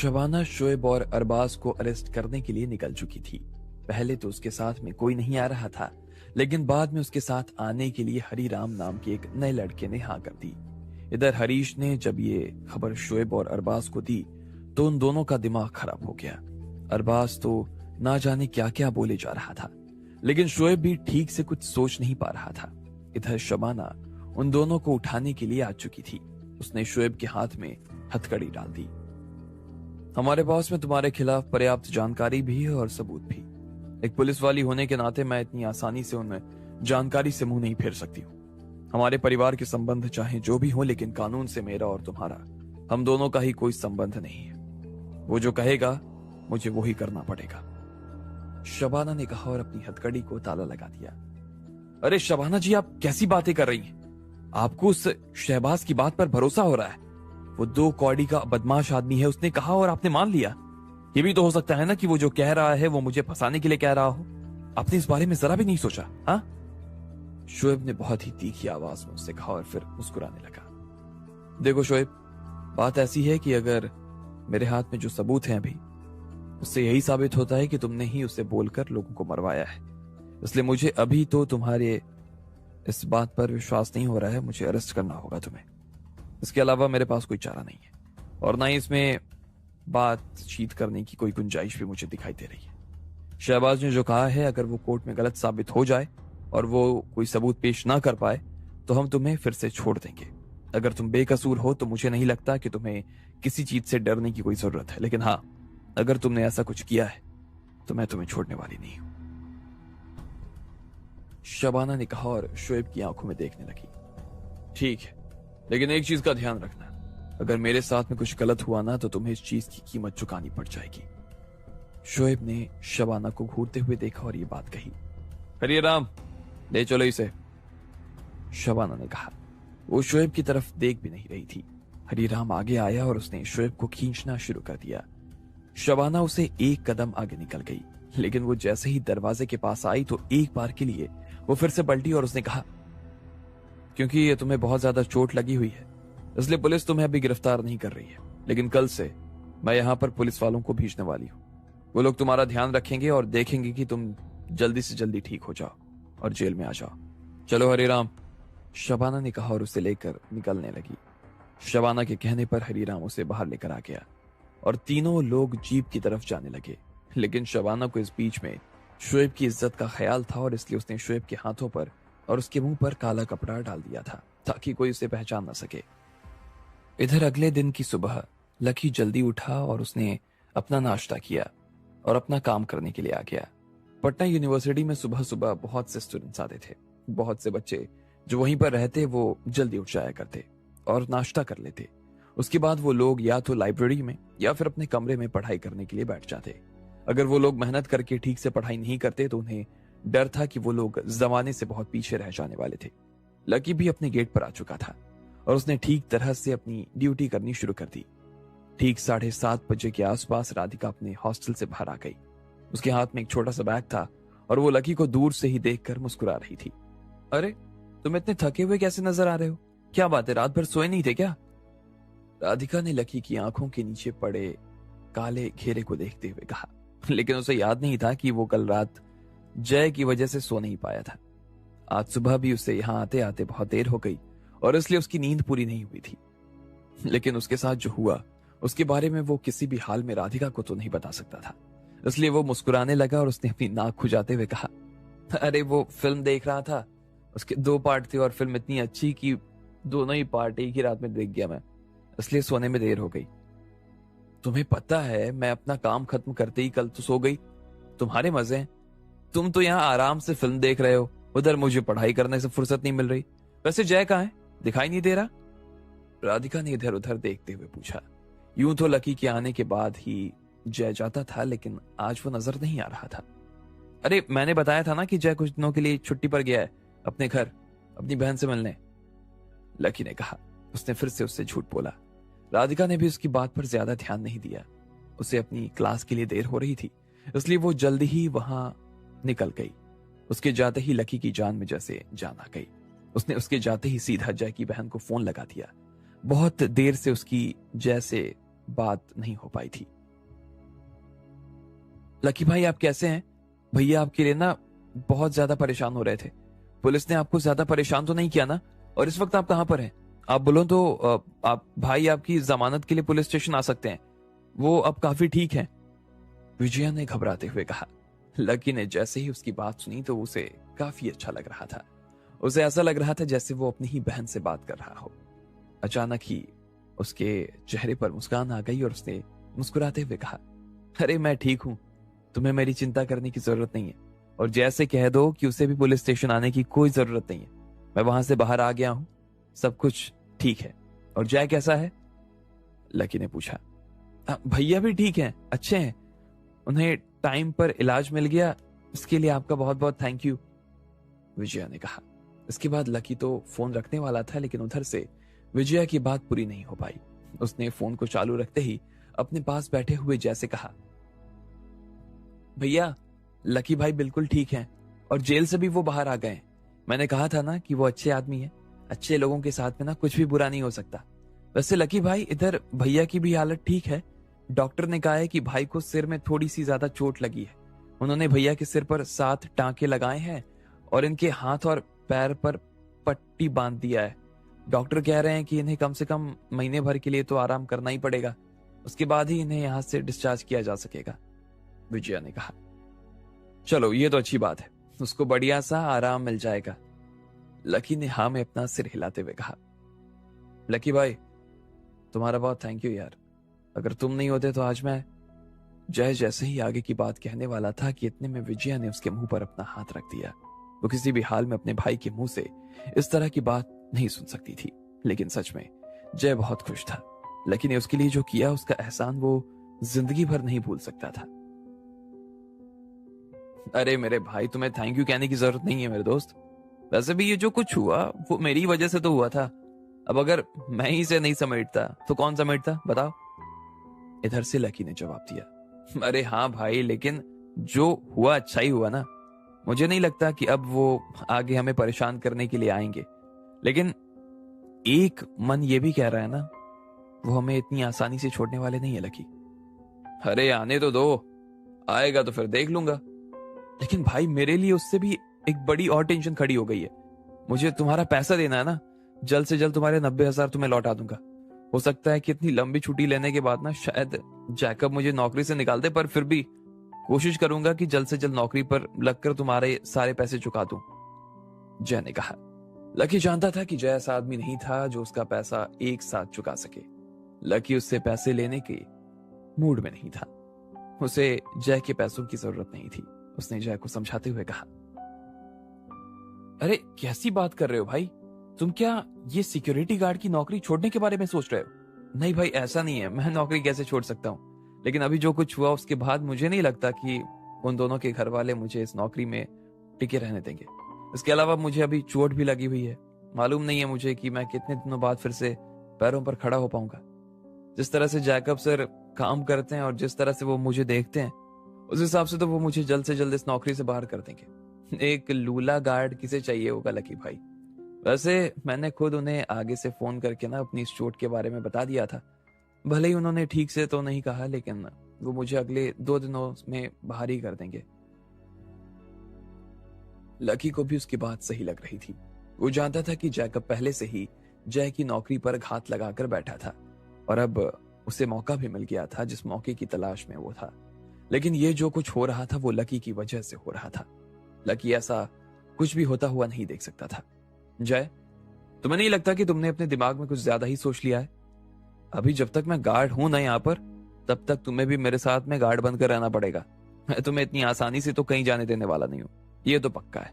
शबाना शोएब और अरबाज को अरेस्ट करने के लिए निकल चुकी थी। पहले तो उसके साथ में कोई नहीं आ रहा था, लेकिन बाद में उसके साथ आने के लिए हरीराम नाम के एक नए लड़के ने हाँ कर दी। इधर हरीश ने जब ये खबर शोएब और अरबाज को दी तो उन दोनों का दिमाग खराब हो गया। अरबाज तो ना जाने क्या क्या बोले जा रहा था, लेकिन शोएब भी ठीक से कुछ सोच नहीं पा रहा था। इधर शबाना उन दोनों को उठाने के लिए आ चुकी थी। उसने शोएब के हाथ में हथकड़ी डाल दी। हमारे पास में तुम्हारे खिलाफ पर्याप्त जानकारी भी है और सबूत भी। एक पुलिस वाली होने के नाते मैं इतनी आसानी से उन जानकारी से मुंह नहीं फेर सकती हूँ। हमारे परिवार के संबंध चाहे जो भी हो, लेकिन कानून से मेरा और तुम्हारा, हम दोनों का ही कोई संबंध नहीं है। वो जो कहेगा मुझे वो ही करना पड़ेगा, शबाना ने कहा और अपनी हथकड़ी को ताला लगा दिया। अरे शबाना जी, आप कैसी बातें कर रही हैं? आपको उस शहबाज की बात पर भरोसा हो रहा है? वो 2 कौड़ी का बदमाश आदमी है, उसने कहा और आपने मान लिया। ये भी तो हो सकता है ना कि वो जो कह रहा है वो मुझे फंसाने के लिए कह रहा हो। आपने इस बारे में जरा भी नहीं सोचा? हाँ, शोएब ने बहुत ही तीखी आवाज में उससे कहा और फिर मुस्कुराने लगा। देखो शोएब, बात ऐसी है कि अगर मेरे हाथ में जो सबूत हैं अभी, उससे यही साबित होता है कि तुमने ही उसे बोलकर लोगों को मरवाया है। इसलिए मुझे अभी तो तुम्हारे इस बात पर विश्वास नहीं हो रहा है। मुझे अरेस्ट करना होगा तुम्हें। इसके अलावा मेरे पास कोई चारा नहीं है और ना ही इसमें बातचीत करने की कोई गुंजाइश भी मुझे दिखाई दे रही है। शहबाज ने जो कहा है, अगर वो कोर्ट में गलत साबित हो जाए और वो कोई सबूत पेश ना कर पाए तो हम तुम्हें फिर से छोड़ देंगे। अगर तुम बेकसूर हो तो मुझे नहीं लगता कि तुम्हें किसी चीज से डरने की कोई जरूरत है, लेकिन हाँ, अगर तुमने ऐसा कुछ किया है तो मैं तुम्हें छोड़ने वाली नहीं हूं, शबाना ने कहा और शोएब की आंखों में देखने लगी। ठीक है, लेकिन एक चीज का ध्यान रखना, अगर मेरे साथ में कुछ गलत हुआ ना तो तुम्हें इस चीज की कीमत चुकानी पड़ जाएगी। शोएब ने शबाना को घूरते हुए देखा और ये बात कही। हरे राम, ले चलो इसे, शबाना ने कहा। वो शोएब की तरफ देख भी नहीं रही थी। हरीराम आगे आया और उसने शोएब को खींचना शुरू कर दिया। शबाना उसे एक कदम आगे निकल गई, लेकिन वो जैसे ही दरवाजे के पास आई तो एक बार के लिए वो फिर से पलटी और उसने कहा, क्योंकि ये तुम्हें बहुत ज्यादा चोट लगी हुई है इसलिए पुलिस तुम्हें अभी गिरफ्तार नहीं कर रही है, लेकिन कल से मैं यहाँ पर पुलिस वालों को भेजने वाली हूँ। वो लोग तुम्हारा ध्यान रखेंगे और देखेंगे कि तुम जल्दी से जल्दी ठीक हो जाओ और जेल में आ जाओ। चलो हरीराम, शबाना ने कहा और उसे लेकर निकलने लगी। शबाना के कहने पर हरीराम उसे बाहर लेकर आ गया और तीनों लोग जीप की तरफ जाने लगे, लेकिन शबाना को इस बीच में शोएब की इज्जत का ख्याल था और इसलिए उसने शोएब के हाथों पर और उसके मुंह पर काला कपड़ा डाल दिया था ताकि कोई उसे पहचान न सके। इधर अगले दिन की सुबह लकी जल्दी उठा और उसने अपना नाश्ता किया और अपना काम करने के लिए आ गया। पटना यूनिवर्सिटी में सुबह सुबह बहुत से स्टूडेंट्स आते थे। बहुत से बच्चे जो वहीं पर रहते वो जल्दी उठ जाया करते और नाश्ता कर लेते। उसके बाद वो लोग या तो लाइब्रेरी में या फिर अपने कमरे में पढ़ाई करने के लिए बैठ जाते। अगर वो लोग मेहनत करके ठीक से पढ़ाई नहीं करते तो उन्हें डर था कि वो लोग जमाने से बहुत पीछे रह जाने वाले थे। लकी भी अपने गेट पर आ चुका था और उसने ठीक तरह से अपनी ड्यूटी करनी शुरू कर दी। ठीक 7:30 बजे के आसपास राधिका अपने हॉस्टल से बाहर आ गई। उसके हाथ में एक छोटा सा बैग था और वो लकी को दूर से ही देखकर मुस्कुरा रही थी। अरे, तुम इतने थके हुए कैसे नजर आ रहे हो? क्या बात है, रात भर सोए नहीं थे क्या? राधिका ने लकी की आंखों के नीचे पड़े काले घेरे को देखते हुए कहा, लेकिन उसे याद नहीं था कि वो कल रात जय की वजह से सो नहीं पाया था। आज सुबह भी उसे यहाँ आते आते बहुत देर हो गई और इसलिए उसकी नींद पूरी नहीं हुई थी। लेकिन उसके साथ जो हुआ उसके बारे में वो किसी भी हाल में राधिका को तो नहीं बता सकता था, इसलिए वो मुस्कुराने लगा और उसने अपनी नाक खुजाते हुए कहा, अरे वो फिल्म देख रहा था, उसके 2 पार्ट थे और फिल्म इतनी अच्छी कि दोनों ही पार्ट एक ही रात में देख गया मैं, इसलिए सोने में देर हो गई। तुम्हें पता है मैं अपना काम खत्म करते ही कल तो सो गई। तुम्हारे मजे हैं, तुम तो यहाँ आराम से फिल्म देख रहे हो, उधर मुझे पढ़ाई करने से फुर्सत नहीं मिल रही। वैसे जय कहाँ है, दिखाई नहीं दे रहा? राधिका ने इधर उधर देखते हुए पूछा। यूं तो लकी के आने के बाद ही जय जाता था, लेकिन आज वो नजर नहीं आ रहा था। अरे मैंने बताया था ना कि जय कुछ दिनों के लिए छुट्टी पर गया है अपने घर अपनी बहन से मिलने, लकी ने कहा। उसने फिर से उससे झूठ बोला। राधिका ने भी उसकी बात पर ज्यादा ध्यान नहीं दिया। उसे अपनी क्लास के लिए देर हो रही थी, इसलिए वो जल्दी ही वहां निकल गई। उसके जाते ही लकी की जान में जैसे जान आ गई। उसने उसके जाते ही सीधा जय की बहन को फोन लगा दिया। बहुत देर से उसकी जय से बात नहीं हो पाई थी। लकी भाई आप कैसे हैं? भैया आपके लिए ना बहुत ज्यादा परेशान हो रहे थे। पुलिस ने आपको ज्यादा परेशान तो नहीं किया ना? और इस वक्त आप कहां पर हैं? आप बोलो तो आप भाई आपकी जमानत के लिए पुलिस स्टेशन आ सकते हैं। वो अब काफी ठीक हैं। विजया ने घबराते हुए कहा। लकी ने जैसे ही उसकी बात सुनी तो उसे काफी अच्छा लग रहा था। उसे ऐसा लग रहा था जैसे वो अपनी ही बहन से बात कर रहा हो। अचानक ही उसके चेहरे पर मुस्कान आ गई और उसने मुस्कुराते हुए कहा, अरे मैं ठीक हूं, तुम्हें मेरी चिंता करने की जरूरत नहीं है। और जैसे कह दो कि उसे भी पुलिस स्टेशन आने की कोई जरूरत नहीं है। मैं वहां से बाहर आ गया हूं, सब कुछ ठीक है। और जय कैसा है? लकी ने पूछा। भैया भी ठीक हैं, अच्छे हैं। उन्हें टाइम पर इलाज मिल गया, इसके लिए आपका बहुत बहुत थैंक यू, विजया ने कहा। इसके बाद लकी तो फोन रखने वाला था, लेकिन उधर से विजया की बात पूरी नहीं हो पाई। उसने फोन को चालू रखते ही अपने पास बैठे हुए जैसे कहा, भैया लकी भाई बिल्कुल ठीक हैं और जेल से भी वो बाहर आ गए। मैंने कहा था ना कि वो अच्छे आदमी हैं। अच्छे लोगों के साथ में ना कुछ भी बुरा नहीं हो सकता। वैसे लकी भाई इधर भैया की भी हालत ठीक है। डॉक्टर ने कहा है कि भाई को सिर में थोड़ी सी ज्यादा चोट लगी है। उन्होंने भैया के सिर पर 7 टांके लगाए हैं और इनके हाथ और पैर पर पट्टी बांध दिया है। डॉक्टर कह रहे हैं कि इन्हें कम से कम महीने भर के लिए तो आराम करना ही पड़ेगा, उसके बाद ही इन्हें यहां से डिस्चार्ज किया जा सकेगा, विजया ने कहा। चलो ये तो अच्छी बात है, उसको बढ़िया सा आराम मिल जाएगा, लकी ने हाँ में अपना सिर हिलाते हुए कहा। लकी भाई तुम्हारा बहुत थैंक यू यार, अगर तुम नहीं होते तो आज मैं। जय जैसे ही आगे की बात कहने वाला था कि इतने में विजया ने उसके मुंह पर अपना हाथ रख दिया। वो किसी भी हाल में अपने भाई के मुंह से इस तरह की बात नहीं सुन सकती थी, लेकिन सच में जय बहुत खुश था। लकी ने उसके लिए जो किया उसका एहसान वो जिंदगी भर नहीं भूल सकता था। अरे मेरे भाई तुम्हें थैंक यू कहने की जरूरत नहीं है मेरे दोस्त। वैसे भी ये जो कुछ हुआ वो मेरी वजह से तो हुआ था। अब अगर मैं ही इसे नहीं समेटता तो कौन समेटता बताओ? इधर से लकी ने जवाब दिया। अरे हाँ भाई, लेकिन जो हुआ अच्छा ही हुआ ना। मुझे नहीं लगता कि अब वो आगे हमें परेशान करने के लिए आएंगे, लेकिन एक मन ये भी कह रहा है ना, वो हमें इतनी आसानी से छोड़ने वाले नहीं है लकी। अरे आने तो दो, आएगा तो फिर देख लूंगा। लेकिन भाई मेरे लिए उससे भी एक बड़ी और टेंशन खड़ी हो गई है। मुझे तुम्हारा पैसा देना है ना, जल्द से जल्द तुम्हारे 90,000 तुम्हें लौटा दूंगा। हो सकता है कि इतनी लंबी छुट्टी लेने के बाद ना शायद जैकब मुझे नौकरी से निकाल दे, पर फिर भी कोशिश करूंगा कि जल्द से जल्द नौकरी पर लगकर तुम्हारे सारे पैसे चुका दूं, जय ने कहा। लकी जानता था कि जय ऐसा आदमी नहीं था जो उसका पैसा एक साथ चुका सके। लकी उससे पैसे लेने के मूड में नहीं था। उसे जय के पैसों की जरूरत नहीं थी। उसने जय को समझाते हुए कहा, अरे कैसी बात कर रहे हो भाई? तुम क्या ये सिक्योरिटी गार्ड की नौकरी छोड़ने के बारे में सोच रहे हो? नहीं भाई ऐसा नहीं है, मैं नौकरी कैसे छोड़ सकता हूँ। लेकिन अभी जो कुछ हुआ उसके बाद मुझे नहीं लगता कि उन दोनों के घर वाले मुझे इस नौकरी में टिके रहने देंगे। इसके अलावा मुझे अभी चोट भी लगी हुई है। मालूम नहीं है मुझे कि मैं कितने दिनों बाद फिर से पैरों पर खड़ा हो पाऊंगा। जिस तरह से जैकब सर काम करते हैं और जिस तरह से वो मुझे देखते हैं, उस हिसाब से तो वो मुझे जल्द से जल्द इस नौकरी से बाहर कर देंगे। एक लूला गार्ड किसे चाहिए होगा लकी भाई। वैसे मैंने खुद उन्हें आगे से फोन करके ना अपनी इस चोट के बारे में बता दिया था। भले ही उन्होंने ठीक से तो नहीं कहा, लेकिन वो मुझे अगले 2 दिनों में बाहर ही कर देंगे। लकी को भी उसकी बात सही लग रही थी। वो जानता था कि जैकब पहले से ही जय की नौकरी पर घात लगाकर बैठा था और अब उसे मौका भी मिल गया था जिस मौके की तलाश में वो था। लेकिन ये जो कुछ हो रहा था वो लकी की वजह से हो रहा था। लकी ऐसा कुछ भी होता हुआ नहीं देख सकता था। जय, तुम्हें नहीं लगता कि तुमने अपने दिमाग में कुछ ज्यादा ही सोच लिया है? अभी जब तक मैं गार्ड हूं ना यहाँ पर, तब तक तुम्हें भी मेरे साथ में गार्ड बनकर रहना पड़ेगा। मैं तुम्हें इतनी आसानी से तो कहीं जाने देने वाला नहीं हूं, ये तो पक्का है,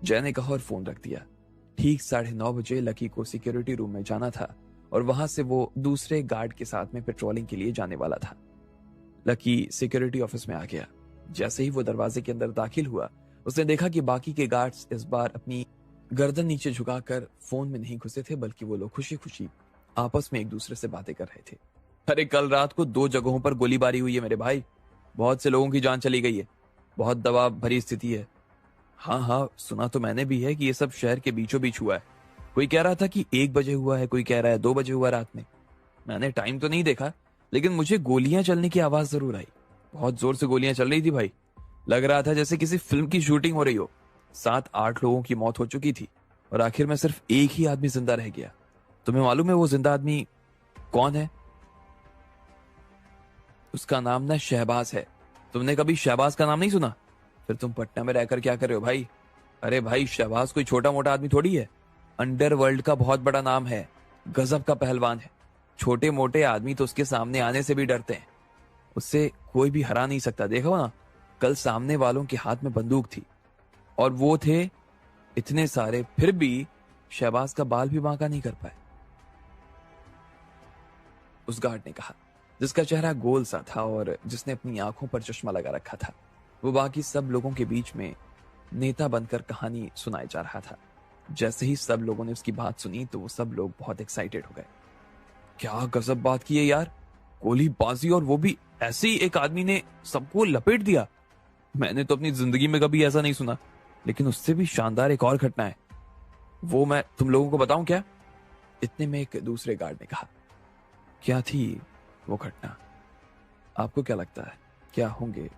जय ने कहा और फोन रख दिया। ठीक 9:30 बजे लकी को सिक्योरिटी रूम में जाना था और वहां से वो दूसरे गार्ड के साथ में पेट्रोलिंग के लिए जाने वाला था। लकी सिक्योरिटी ऑफिस में आ गया। जैसे ही वो दरवाजे के अंदर दाखिल हुआ, उसने देखा कि बाकी के गार्ड्स इस बार अपनी गर्दन नीचे झुकाकर फोन में नहीं घुसे थे, बल्कि वो लोग खुशी खुशी आपस में एक दूसरे से बातें कर रहे थे। अरे कल रात को 2 जगहों पर गोलीबारी हुई है मेरे भाई, बहुत से लोगों की जान चली गई है, बहुत दबाव भरी स्थिति है। हाँ, सुना तो मैंने भी है कि ये सब शहर के बीचों बीच हुआ है। कोई कह रहा था कि 1 बजे हुआ है, कोई कह रहा है 2 बजे हुआ रात में। मैंने टाइम तो नहीं देखा, लेकिन मुझे गोलियां चलने की आवाज जरूर आई। बहुत जोर से गोलियां चल रही थी भाई। लग रहा था जैसे किसी फिल्म की शूटिंग हो रही हो। 7-8 लोगों की मौत हो चुकी थी और आखिर में सिर्फ एक ही आदमी जिंदा रह गया। तुम्हें मालूम है वो जिंदा आदमी कौन है? उसका नाम ना शहबाज है। तुमने कभी शहबाज का नाम नहीं सुना? फिर तुम पटना में रहकर क्या कर रहे हो भाई? अरे भाई, शहबाज कोई छोटा मोटा आदमी थोड़ी है। अंडरवर्ल्ड का बहुत बड़ा नाम है, गजब का पहलवान है। छोटे मोटे आदमी तो उसके सामने आने से भी डरते हैं। उससे कोई भी हरा नहीं सकता। देखो ना, कल सामने वालों के हाथ में बंदूक थी और वो थे इतने सारे, फिर भी शहबाज का बाल भी बांका नहीं कर पाए। उस गार्ड ने कहा, जिसका चेहरा गोल सा था और जिसने अपनी आंखों पर चश्मा लगा रखा था। वो बाकी सब लोगों के बीच में नेता बनकर कहानी सुनाए जा रहा था। जैसे ही सब लोगों ने उसकी बात सुनी तो वो सब लोग बहुत एक्साइटेड हो गए। क्या गजब बात की है यार, गोलीबाजी, और वो भी ऐसे ही एक आदमी ने सबको लपेट दिया। मैंने तो अपनी जिंदगी में कभी ऐसा नहीं सुना। लेकिन उससे भी शानदार एक और घटना है, वो मैं तुम लोगों को बताऊं क्या? इतने में एक दूसरे गार्ड ने कहा। क्या थी वो घटना? आपको क्या लगता है, क्या होंगे